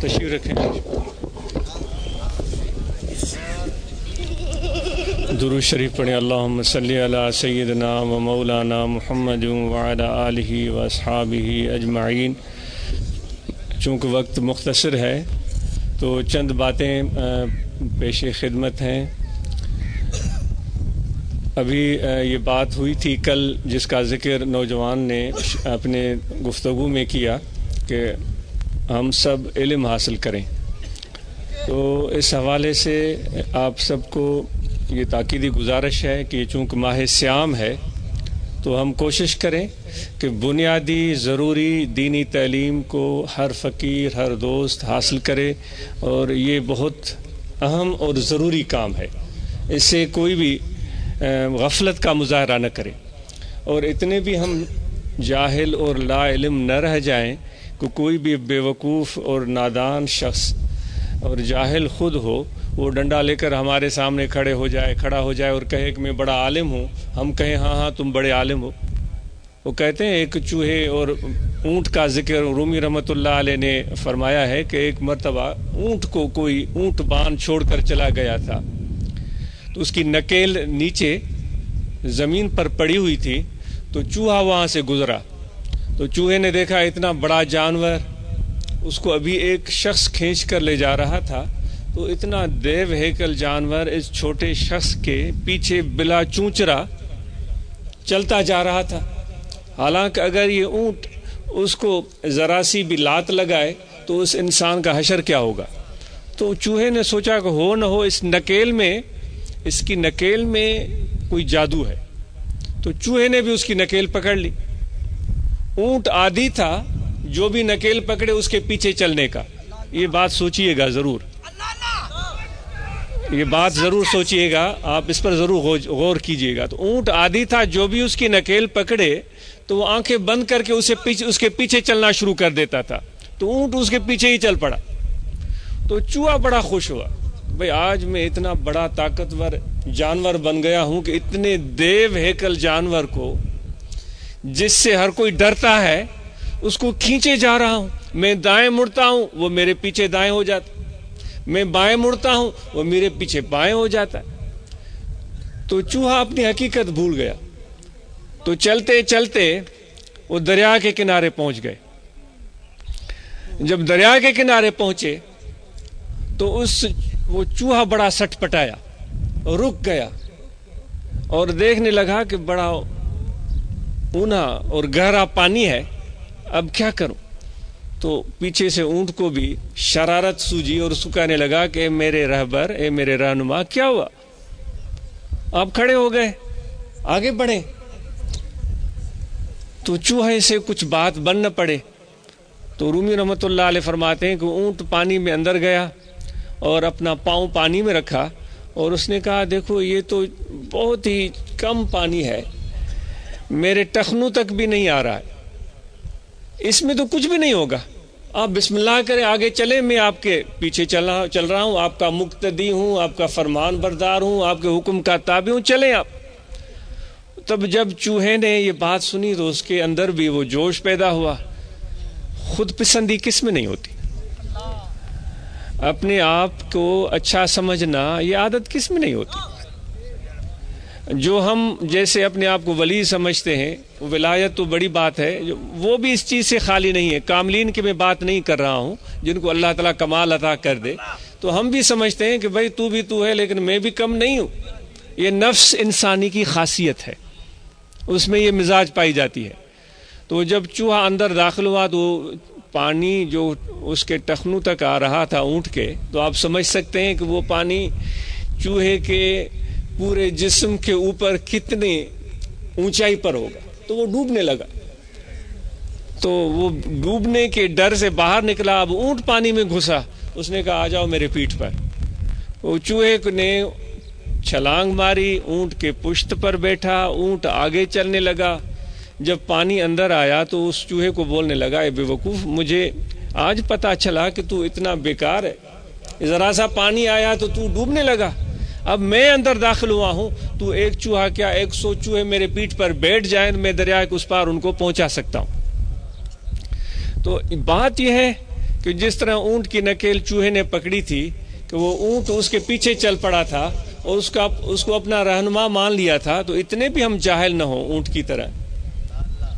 تشریف رکھیں. درود شریف پڑھیں. اللہم صلی علی سیدنا و مولانا محمد وعلی آلہ و اصحابہ اجمعین. چونکہ وقت مختصر ہے تو چند باتیں پیش خدمت ہیں. ابھی یہ بات ہوئی تھی کل جس کا ذکر نوجوان نے اپنے گفتگو میں کیا کہ ہم سب علم حاصل کریں. تو اس حوالے سے آپ سب کو یہ تاکیدی گزارش ہے کہ چونکہ ماہ سیام ہے تو ہم کوشش کریں کہ بنیادی ضروری دینی تعلیم کو ہر فقیر ہر دوست حاصل کرے، اور یہ بہت اہم اور ضروری کام ہے. اس سے کوئی بھی غفلت کا مظاہرہ نہ کرے، اور اتنے بھی ہم جاہل اور لا علم نہ رہ جائیں کہ کوئی بھی بیوقوف اور نادان شخص اور جاہل خود ہو وہ ڈنڈا لے کر ہمارے سامنے کھڑا ہو جائے اور کہے کہ میں بڑا عالم ہوں. ہم کہیں ہاں تم بڑے عالم ہو. وہ کہتے ہیں ایک چوہے اور اونٹ کا ذکر رومی رحمۃ اللہ علیہ نے فرمایا ہے کہ ایک مرتبہ اونٹ کو کوئی اونٹ باندھ چھوڑ کر چلا گیا تھا، تو اس کی نکیل نیچے زمین پر پڑی ہوئی تھی، تو چوہا وہاں سے گزرا. تو چوہے نے دیکھا اتنا بڑا جانور، اس کو ابھی ایک شخص کھینچ کر لے جا رہا تھا، تو اتنا دیو ہیکل جانور اس چھوٹے شخص کے پیچھے بلا چونچرا چلتا جا رہا تھا. حالانکہ اگر یہ اونٹ اس کو ذرا سی بھی لات لگائے تو اس انسان کا حشر کیا ہوگا. تو چوہے نے سوچا کہ ہو نہ ہو اس کی نکیل میں کوئی جادو ہے. تو چوہے نے بھی اس کی نکیل پکڑ لی. اونٹ عادی تھا جو بھی نکیل پکڑے اس کے پیچھے چلنے کا. یہ بات سوچئے گا ضرور، یہ بات ضرور سوچئے گا، آپ اس پر ضرور غور کیجئے گا. تو اونٹ عادی تھا جو بھی اس کی نکیل پکڑے تو وہ آنکھیں بند کر کے اس کے پیچھے چلنا شروع کر دیتا تھا. تو اونٹ اس کے پیچھے ہی چل پڑا. تو چوہا بڑا خوش ہوا، بھئی آج میں اتنا بڑا طاقتور جانور بن گیا ہوں کہ اتنے دیو ہیکل جانور کو جس سے ہر کوئی ڈرتا ہے اس کو کھینچے جا رہا ہوں. میں دائیں مڑتا ہوں وہ میرے پیچھے دائیں ہو جاتا، میں بائیں مڑتا ہوں وہ میرے پیچھے بائیں ہو جاتا ہے. تو چوہا اپنی حقیقت بھول گیا. تو چلتے چلتے وہ دریا کے کنارے پہنچ گئے. جب دریا کے کنارے پہنچے تو وہ چوہا بڑا سٹ پٹایا، رک گیا اور دیکھنے لگا کہ بڑا اونا اور گہرا پانی ہے، اب کیا کروں. تو پیچھے سے اونٹ کو بھی شرارت سوجی اور اس کو کہنے لگا کہ اے میرے رہبر، اے میرے رہنما، کیا ہوا؟ آپ کھڑے ہو گئے، آگے بڑھیں. تو چوہے سے کچھ بات بن نہ پڑے. تو رومی رحمۃ اللہ علیہ فرماتے ہیں کہ اونٹ پانی میں اندر گیا اور اپنا پاؤں پانی میں رکھا اور اس نے کہا دیکھو یہ تو بہت ہی کم پانی ہے، میرے ٹخنوں تک بھی نہیں آ رہا ہے، اس میں تو کچھ بھی نہیں ہوگا، آپ بسم اللہ کریں، آگے چلیں، میں آپ کے پیچھے چل رہا ہوں، آپ کا مقتدی ہوں، آپ کا فرمان بردار ہوں، آپ کے حکم کا تابع ہوں، چلیں آپ. تب جب چوہے نے یہ بات سنی تو اس کے اندر بھی وہ جوش پیدا ہوا. خود پسندی کس میں نہیں ہوتی؟ اپنے آپ کو اچھا سمجھنا یہ عادت کس میں نہیں ہوتی؟ جو ہم جیسے اپنے آپ کو ولی سمجھتے ہیں، ولایت تو بڑی بات ہے، وہ بھی اس چیز سے خالی نہیں ہے. کاملین کی میں بات نہیں کر رہا ہوں، جن کو اللہ تعالیٰ کمال عطا کر دے، تو ہم بھی سمجھتے ہیں کہ بھائی تو بھی تو ہے لیکن میں بھی کم نہیں ہوں. یہ نفس انسانی کی خاصیت ہے، اس میں یہ مزاج پائی جاتی ہے. تو جب چوہا اندر داخل ہوا تو پانی جو اس کے ٹخنوں تک آ رہا تھا اونٹ کے، تو آپ سمجھ سکتے ہیں کہ وہ پانی چوہے کے پورے جسم کے اوپر کتنے اونچائی پر ہوگا. تو وہ ڈوبنے لگا. تو وہ ڈوبنے کے ڈر سے باہر نکلا. اب اونٹ پانی میں گھسا، اس نے کہا آ جاؤ میرے پیٹھ پر. وہ چوہے نے چھلانگ ماری، اونٹ کے پشت پر بیٹھا، اونٹ آگے چلنے لگا. جب پانی اندر آیا تو اس چوہے کو بولنے لگا اے بے وقوف، مجھے آج پتا چلا کہ تو اتنا بیکار ہے، ذرا سا پانی آیا تو تو ڈوبنے لگا. اب میں اندر داخل ہوا ہوں، تو ایک چوہا کیا 100 چوہے میرے پیٹھ پر بیٹھ جائیں، میں دریا کے اس پار ان کو پہنچا سکتا ہوں. تو بات یہ ہے کہ جس طرح اونٹ کی نکیل چوہے نے پکڑی تھی کہ وہ اونٹ اس کے پیچھے چل پڑا تھا اور اس کو اپنا رہنما مان لیا تھا، تو اتنے بھی ہم جاہل نہ ہوں اونٹ کی طرح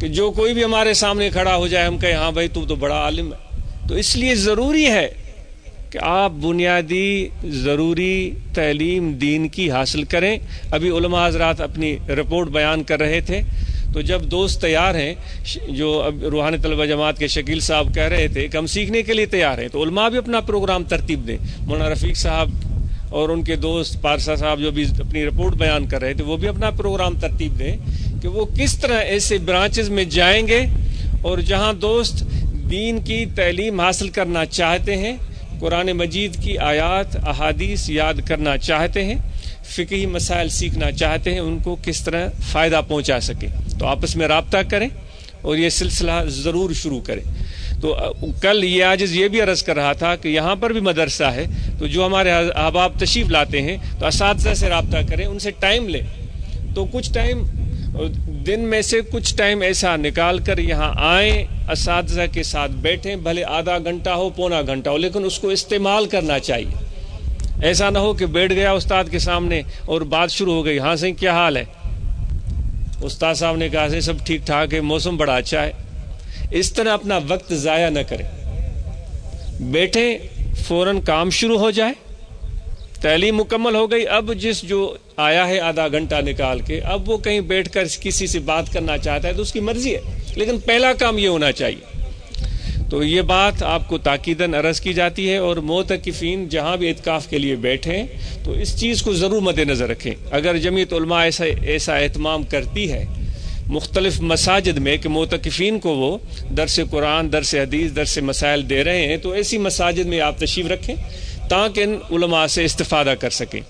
کہ جو کوئی بھی ہمارے سامنے کھڑا ہو جائے ہم کہیں ہاں بھائی تو بڑا عالم ہے۔ تو اس لیے ضروری ہے کہ آپ بنیادی ضروری تعلیم دین کی حاصل کریں۔ ابھی علماء حضرات اپنی رپورٹ بیان کر رہے تھے، تو جب دوست تیار ہیں، جو اب روحانی طلبہ جماعت کے شکیل صاحب کہہ رہے تھے کہ ہم سیکھنے کے لیے تیار ہیں، تو علماء بھی اپنا پروگرام ترتیب دیں۔ مولانا رفیق صاحب اور ان کے دوست پارسا صاحب جو بھی اپنی رپورٹ بیان کر رہے تھے، وہ بھی اپنا پروگرام ترتیب دیں کہ وہ کس طرح ایسے برانچز میں جائیں گے، اور جہاں دوست دین کی تعلیم حاصل کرنا چاہتے ہیں، قرآن مجید کی آیات احادیث یاد کرنا چاہتے ہیں، فقہی مسائل سیکھنا چاہتے ہیں، ان کو کس طرح فائدہ پہنچا سکیں، تو آپس میں رابطہ کریں اور یہ سلسلہ ضرور شروع کریں۔ تو کل یہ عاجز یہ بھی عرض کر رہا تھا کہ یہاں پر بھی مدرسہ ہے، تو جو ہمارے احباب تشریف لاتے ہیں تو اساتذہ سے رابطہ کریں، ان سے ٹائم لیں، تو کچھ ٹائم دن میں سے کچھ ٹائم ایسا نکال کر یہاں آئیں، اساتذہ کے ساتھ بیٹھیں، بھلے آدھا گھنٹہ ہو پونا گھنٹہ ہو، لیکن اس کو استعمال کرنا چاہیے۔ ایسا نہ ہو کہ بیٹھ گیا استاد کے سامنے اور بات شروع ہو گئی، ہاں سے کیا حال ہے؟ استاد صاحب نے کہا سے سب ٹھیک ٹھاک ہے، موسم بڑا اچھا ہے۔ اس طرح اپنا وقت ضائع نہ کریں، بیٹھیں، فوراً کام شروع ہو جائے، تعلیم مکمل ہو گئی، اب جس جو آیا ہے آدھا گھنٹہ نکال کے، اب وہ کہیں بیٹھ کر کسی سے بات کرنا چاہتا ہے تو اس کی مرضی ہے، لیکن پہلا کام یہ ہونا چاہیے۔ تو یہ بات آپ کو تاکیداً عرض کی جاتی ہے، اور معتکفین جہاں بھی اعتکاف کے لیے بیٹھیں تو اس چیز کو ضرور مد نظر رکھیں۔ اگر جمعیت علماء ایسا اہتمام کرتی ہے مختلف مساجد میں کہ معتکفین کو وہ درس قرآن، درس حدیث، درس مسائل دے رہے ہیں، تو ایسی مساجد میں آپ تشریف رکھیں تاکہ ان علماء سے استفادہ کر سکیں۔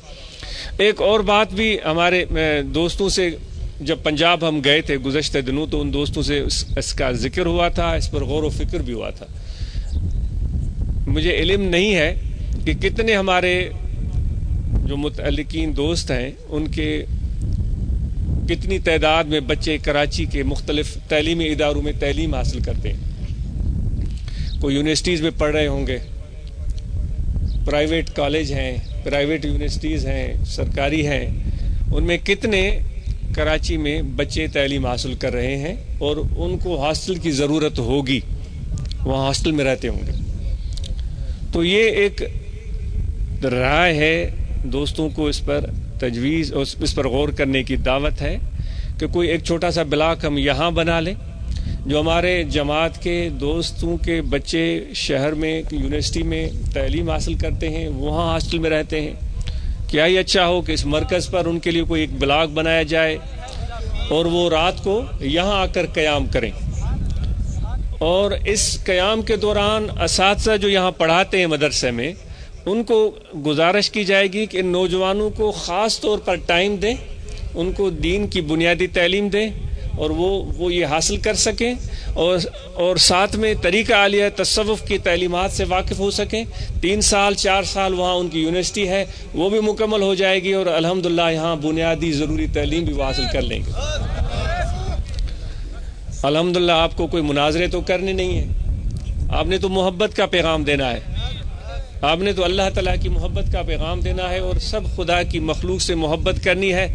ایک اور بات بھی ہمارے دوستوں سے جب پنجاب ہم گئے تھے گزشتہ دنوں، تو ان دوستوں سے اس کا ذکر ہوا تھا، اس پر غور و فکر بھی ہوا تھا۔ مجھے علم نہیں ہے کہ کتنے ہمارے جو متعلقین دوست ہیں ان کے کتنی تعداد میں بچے کراچی کے مختلف تعلیمی اداروں میں تعلیم حاصل کرتے ہیں۔ کوئی یونیورسٹیز میں پڑھ رہے ہوں گے، پرائیویٹ کالج ہیں، پرائیویٹ یونیورسٹیز ہیں، سرکاری ہیں، ان میں کتنے کراچی میں بچے تعلیم حاصل کر رہے ہیں اور ان کو ہاسٹل کی ضرورت ہوگی، وہاں ہاسٹل میں رہتے ہوں گے۔ تو یہ ایک رائے ہے، دوستوں کو اس پر تجویز اور اس پر غور کرنے کی دعوت ہے کہ کوئی ایک چھوٹا سا بلاک ہم یہاں بنا لیں، جو ہمارے جماعت کے دوستوں کے بچے شہر میں یونیورسٹی میں تعلیم حاصل کرتے ہیں، وہاں ہاسٹل میں رہتے ہیں، کیا ہی اچھا ہو کہ اس مرکز پر ان کے لیے کوئی ایک بلاک بنایا جائے اور وہ رات کو یہاں آ کر قیام کریں، اور اس قیام کے دوران اساتذہ جو یہاں پڑھاتے ہیں مدرسے میں، ان کو گزارش کی جائے گی کہ ان نوجوانوں کو خاص طور پر ٹائم دیں، ان کو دین کی بنیادی تعلیم دیں اور وہ یہ حاصل کر سکیں، اور ساتھ میں طریقہ عالیہ تصوف کی تعلیمات سے واقف ہو سکیں۔ 3 سال 4 سال وہاں ان کی یونیورسٹی ہے، وہ بھی مکمل ہو جائے گی، اور الحمدللہ یہاں بنیادی ضروری تعلیم بھی وہ حاصل کر لیں گے۔ الحمدللہ آپ کو کوئی مناظرے تو کرنے نہیں ہیں، آپ نے تو محبت کا پیغام دینا ہے، آپ نے تو اللہ تعالیٰ کی محبت کا پیغام دینا ہے، اور سب خدا کی مخلوق سے محبت کرنی ہے،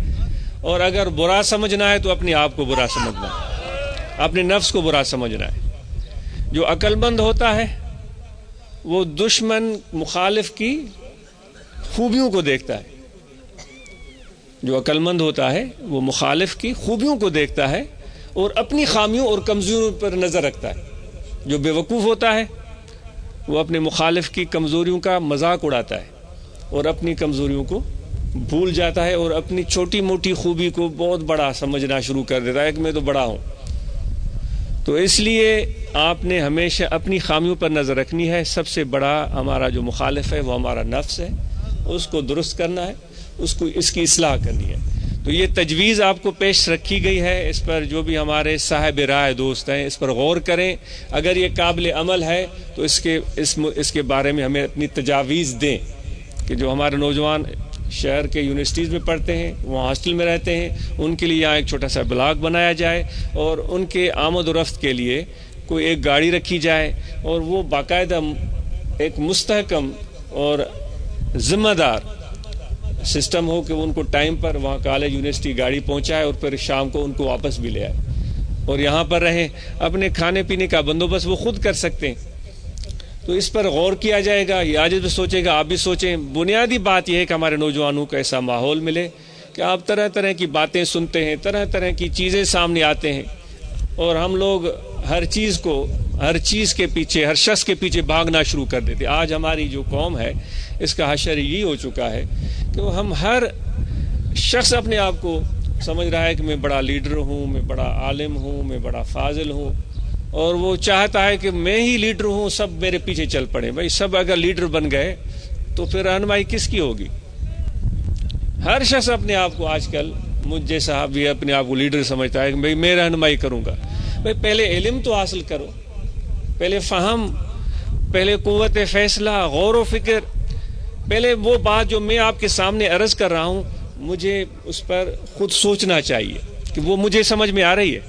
اور اگر برا سمجھنا ہے تو اپنے آپ کو برا سمجھنا ہے، اپنے نفس کو برا سمجھنا ہے۔ جو عقل مند ہوتا ہے وہ دشمن مخالف کی خوبیوں کو دیکھتا ہے، جو عقل مند ہوتا ہے وہ مخالف کی خوبیوں کو دیکھتا ہے اور اپنی خامیوں اور کمزوریوں پر نظر رکھتا ہے۔ جو بے وقوف ہوتا ہے وہ اپنے مخالف کی کمزوریوں کا مذاق اڑاتا ہے اور اپنی کمزوریوں کو بھول جاتا ہے، اور اپنی چھوٹی موٹی خوبی کو بہت بڑا سمجھنا شروع کر دیتا ہے کہ میں تو بڑا ہوں۔ تو اس لیے آپ نے ہمیشہ اپنی خامیوں پر نظر رکھنی ہے۔ سب سے بڑا ہمارا جو مخالف ہے وہ ہمارا نفس ہے، اس کو درست کرنا ہے، اس کی اصلاح کرنی ہے۔ تو یہ تجویز آپ کو پیش رکھی گئی ہے، اس پر جو بھی ہمارے صاحب رائے دوست ہیں اس پر غور کریں، اگر یہ قابل عمل ہے تو اس کے بارے میں ہمیں اپنی تجاویز دیں کہ جو ہمارے نوجوان شہر کے یونیورسٹیز میں پڑھتے ہیں، وہاں ہاسٹل میں رہتے ہیں، ان کے لیے یہاں ایک چھوٹا سا بلاک بنایا جائے، اور ان کے آمد و رفت کے لیے کوئی ایک گاڑی رکھی جائے، اور وہ باقاعدہ ایک مستحکم اور ذمہ دار سسٹم ہو کہ ان کو ٹائم پر وہاں کالج یونیورسٹی گاڑی پہنچائے اور پھر شام کو ان کو واپس بھی لے آئے اور یہاں پر رہیں. اپنے کھانے پینے کا بندوبست وہ خود کر سکتے ہیں. تو اس پر غور کیا جائے گا. یہ آج بھی سوچے گا, آپ بھی سوچیں. بنیادی بات یہ ہے کہ ہمارے نوجوانوں کو ایسا ماحول ملے کہ آپ طرح طرح کی باتیں سنتے ہیں, طرح طرح کی چیزیں سامنے آتے ہیں اور ہم لوگ ہر چیز کے پیچھے, ہر شخص کے پیچھے بھاگنا شروع کر دیتے. آج ہماری جو قوم ہے اس کا حشر یہی ہو چکا ہے کہ ہم ہر شخص اپنے آپ کو سمجھ رہا ہے کہ میں بڑا لیڈر ہوں, میں بڑا عالم ہوں, میں بڑا فاضل ہوں, اور وہ چاہتا ہے کہ میں ہی لیڈر ہوں, سب میرے پیچھے چل پڑے. بھائی سب اگر لیڈر بن گئے تو پھر رہنمائی کس کی ہوگی؟ ہر شخص اپنے آپ کو آج کل, مجھ جیسا بھی اپنے آپ کو لیڈر سمجھتا ہے کہ بھائی میں رہنمائی کروں گا. بھائی پہلے علم تو حاصل کرو, پہلے فہم, پہلے قوت فیصلہ, غور و فکر. پہلے وہ بات جو میں آپ کے سامنے عرض کر رہا ہوں مجھے اس پر خود سوچنا چاہیے کہ وہ مجھے سمجھ میں آ رہی ہے.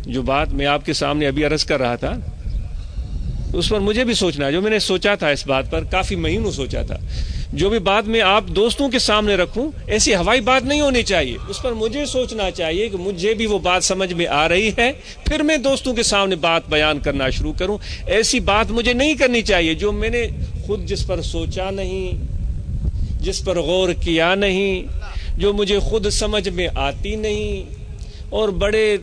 جو بات میں آپ کے سامنے ابھی عرض کر رہا تھا اس پر مجھے بھی سوچنا ہے. جو میں نے سوچا تھا اس بات پر, کافی مہینوں سوچا تھا, جو بھی بات میں آپ دوستوں کے سامنے رکھوں ایسی ہوائی بات نہیں ہونی چاہیے. اس پر مجھے سوچنا چاہیے کہ مجھے بھی وہ بات سمجھ میں آ رہی ہے, پھر میں دوستوں کے سامنے بات بیان کرنا شروع کروں. ایسی بات مجھے نہیں کرنی چاہیے جو میں نے خود جس پر سوچا نہیں, جس پر غور کیا نہیں, جو مجھے خود سمجھ میں آتی نہیں, اور بڑے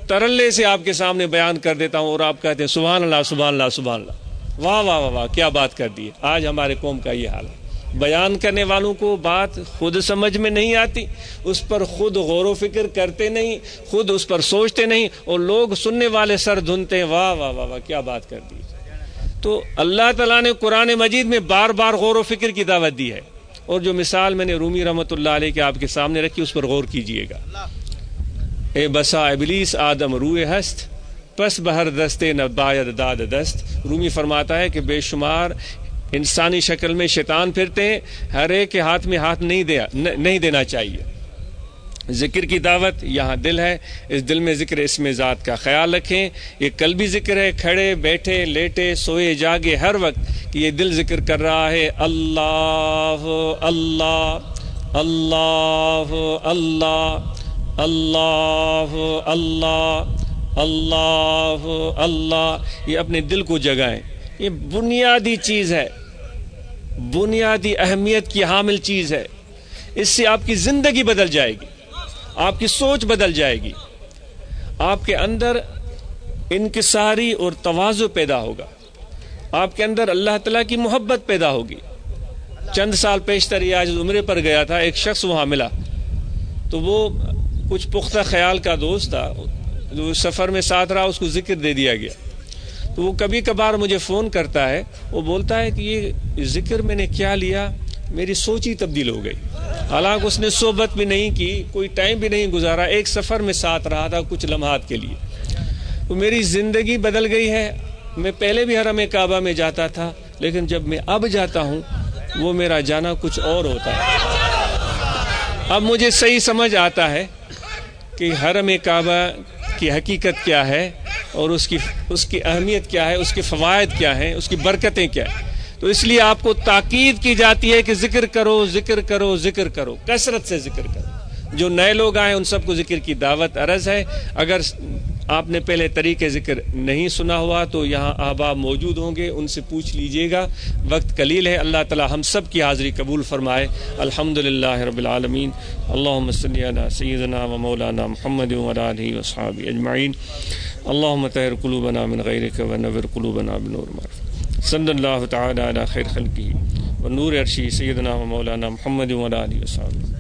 ترلے سے آپ کے سامنے بیان کر دیتا ہوں اور آپ کہتے ہیں سبحان اللہ سبحان اللہ سبحان اللہ, واہ واہ واہ واہ کیا بات کر دی. آج ہمارے قوم کا یہ حال ہے. بیان کرنے والوں کو بات خود سمجھ میں نہیں آتی, اس پر خود غور و فکر کرتے نہیں, خود اس پر سوچتے نہیں, اور لوگ سننے والے سر دھنتے ہیں, واہ واہ واہ واہ کیا بات کر دی. تو اللہ تعالیٰ نے قرآن مجید میں بار بار غور و فکر کی دعوت دی ہے, اور جو مثال میں نے رومی رحمۃ اللہ علیہ کے آپ کے سامنے رکھی اس پر غور کیجئے گا. اے بسا ابلیس آدم روئے ہست, پس بہر دستے نہ باید داد دست. رومی فرماتا ہے کہ بے شمار انسانی شکل میں شیطان پھرتے ہیں, ہر ایک کے ہاتھ میں ہاتھ نہیں دینا چاہیے. ذکر کی دعوت یہاں دل ہے, اس دل میں ذکر اسم ذات کا خیال رکھیں. یہ قلبی ذکر ہے, کھڑے بیٹھے لیٹے سوئے جاگے ہر وقت کہ یہ دل ذکر کر رہا ہے اللہ اللہ اللہ اللہ اللہ اللہ اللہ اللہ. یہ اپنے دل کو جگائیں. یہ بنیادی چیز ہے, بنیادی اہمیت کی حامل چیز ہے. اس سے آپ کی زندگی بدل جائے گی, آپ کی سوچ بدل جائے گی, آپ کے اندر انکساری اور تواضع پیدا ہوگا, آپ کے اندر اللہ تعالیٰ کی محبت پیدا ہوگی. چند سال پیشتر ریاض عمرے پر گیا تھا, ایک شخص وہاں ملا تو وہ کچھ پختہ خیال کا دوست تھا, جو سفر میں ساتھ رہا, اس کو ذکر دے دیا گیا. تو وہ کبھی کبھار مجھے فون کرتا ہے, وہ بولتا ہے کہ یہ ذکر میں نے کیا لیا, میری سوچ ہی تبدیل ہو گئی. حالانکہ اس نے صحبت بھی نہیں کی, کوئی ٹائم بھی نہیں گزارا, ایک سفر میں ساتھ رہا تھا کچھ لمحات کے لیے. تو میری زندگی بدل گئی ہے. میں پہلے بھی حرم کعبہ میں جاتا تھا, لیکن جب میں اب جاتا ہوں وہ میرا جانا کچھ اور ہوتا ہے. اب مجھے صحیح سمجھ آتا ہے کہ حرم کعبہ کی حقیقت کیا ہے اور اس کی اہمیت کیا ہے, اس کے فوائد کیا ہیں, اس کی برکتیں کیا ہیں. تو اس لیے آپ کو تاکید کی جاتی ہے کہ ذکر کرو ذکر کرو ذکر کرو, کثرت سے ذکر کرو. جو نئے لوگ آئے ان سب کو ذکر کی دعوت عرض ہے. اگر آپ نے پہلے طریقے ذکر نہیں سنا ہوا تو یہاں احباب موجود ہوں گے, ان سے پوچھ لیجئے گا. وقت قلیل ہے. اللہ تعالی ہم سب کی حاضری قبول فرمائے. الحمدللہ رب العالمین. اللہم صلی علی سیدنا و مولانا محمد و علی آلہ و اصحابہ اجمعین. اللہم طہر قلوبنا من غیرک و نور قلوبنا بنور معرفت. صلی اللہ تعالی علی خیر خلقہ و نور عرشہ سیدنا و مولانا محمد و علی آلہ و اصحابہ.